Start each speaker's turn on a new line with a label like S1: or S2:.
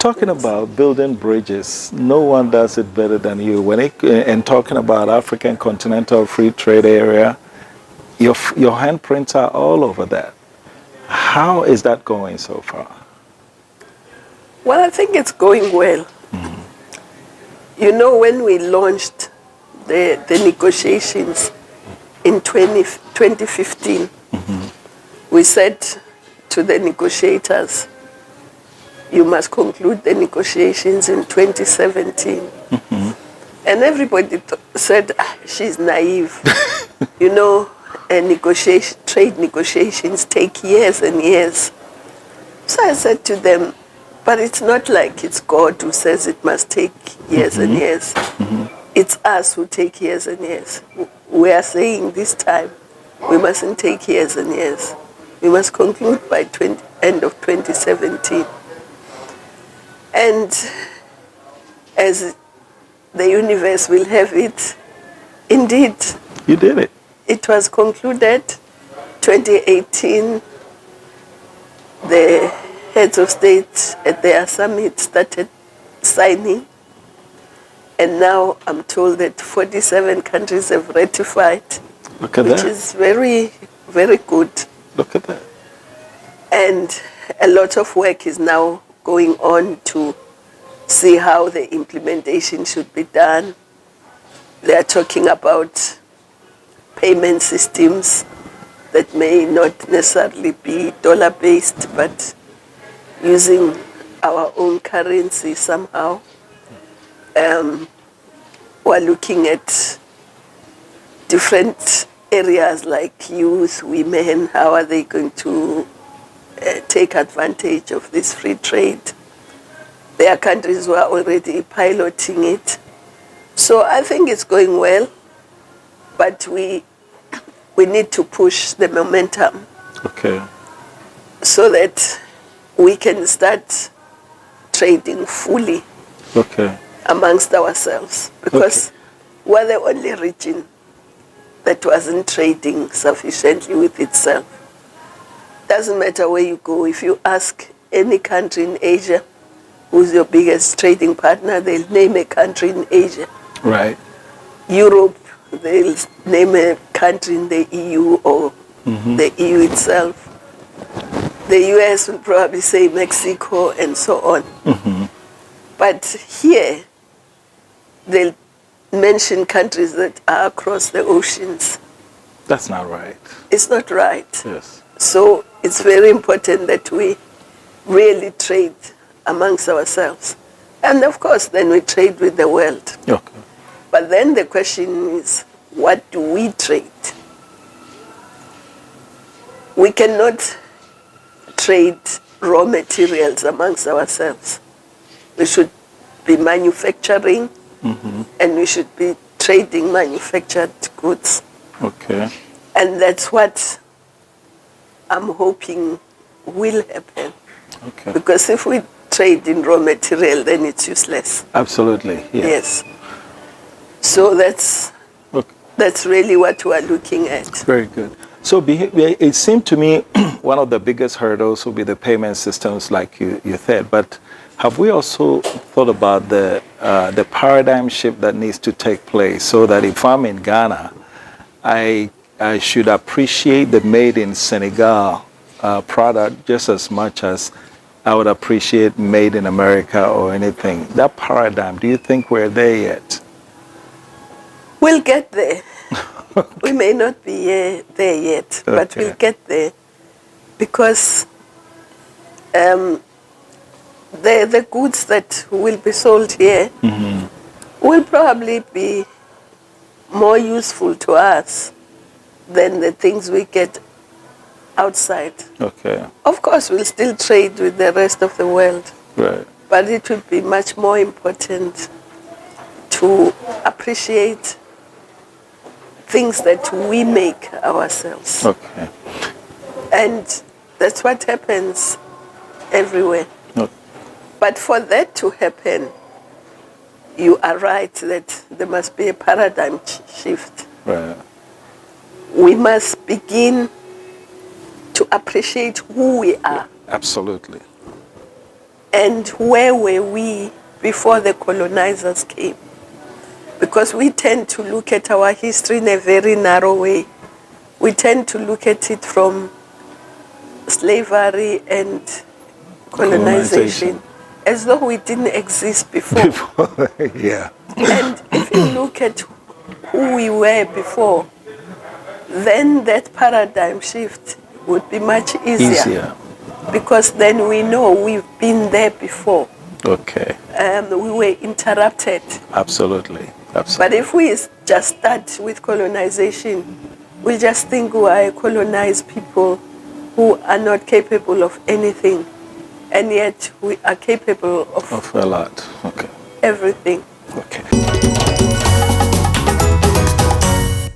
S1: Talking about building bridges, no one does it better than you. And talking about African Continental Free Trade Area, your handprints are all over that. How is that going so far?
S2: Well, I think it's going well. You know, when we launched the negotiations in 2015, we said to the negotiators, you must conclude the negotiations in 2017. And everybody said, she's naive. You know, trade negotiations take years and years. So I said to them, but it's not like it's God who says it must take years and years. It's us who take years and years. We are saying this time, we mustn't take years and years. We must conclude by end of 2017. And as the universe will have it, indeed.
S1: You did it.
S2: It was concluded 2018. The heads of state at their summit started signing. And now I'm told that 47 countries have ratified.
S1: Look at that.
S2: Which is very, very good.
S1: Look at that.
S2: And a lot of work is now going on to see how the implementation should be done. They are talking about payment systems that may not necessarily be dollar-based, but using our own currency somehow. We're looking at different areas like youth, women, how are they going to take advantage of this free trade. There are countries who are already piloting it. So I think it's going well, but we need to push the momentum.
S1: Okay.
S2: So that we can start trading fully.
S1: Okay.
S2: Amongst ourselves. Because we're the only region that wasn't trading sufficiently with itself. Doesn't matter where you go. If you ask any country in Asia, who's your biggest trading partner, they'll name a country in Asia.
S1: Right.
S2: Europe, they'll name a country in the EU or the EU itself. The US will probably say Mexico and so on. But here, they'll mention countries that are across the oceans.
S1: That's not right.
S2: It's not right.
S1: Yes.
S2: So it's very important that we really trade amongst ourselves. And of course, then we trade with the world.
S1: Okay.
S2: But then the question is, what do we trade? We cannot trade raw materials amongst ourselves. We should be manufacturing, and we should be trading manufactured goods.
S1: Okay.
S2: And that's what I'm hoping will happen.
S1: Okay.
S2: Because if we trade in raw material, then it's useless.
S1: Absolutely. Yes.
S2: So that's really what we are looking at.
S1: Very good. So it seemed to me one of the biggest hurdles will be the payment systems, like you said. But have we also thought about the paradigm shift that needs to take place, so that if I'm in Ghana, I should appreciate the made in Senegal product just as much as I would appreciate made in America or anything? That paradigm, do you think we're there yet?
S2: We'll get there. We may not be there yet, but we'll get there, because the goods that will be sold here will probably be more useful to us than the things we get outside.
S1: Okay.
S2: Of course, we'll still trade with the rest of the world.
S1: Right.
S2: But it would be much more important to appreciate things that we make ourselves.
S1: Okay.
S2: And that's what happens everywhere.
S1: Okay.
S2: But for that to happen, you are right that there must be a paradigm shift.
S1: Right.
S2: We must begin to appreciate who we are.
S1: Absolutely.
S2: And where were we before the colonizers came? Because we tend to look at our history in a very narrow way. We tend to look at it from slavery and colonization as though we didn't exist before.
S1: Yeah.
S2: And if you look at who we were before, then that paradigm shift would be much easier. Because then we know we've been there before.
S1: Okay.
S2: We were interrupted.
S1: Absolutely. Absolutely.
S2: But if we just start with colonization, we just think we are colonized people who are not capable of anything. And yet we are capable of
S1: a lot. Okay.
S2: everything.
S1: Okay.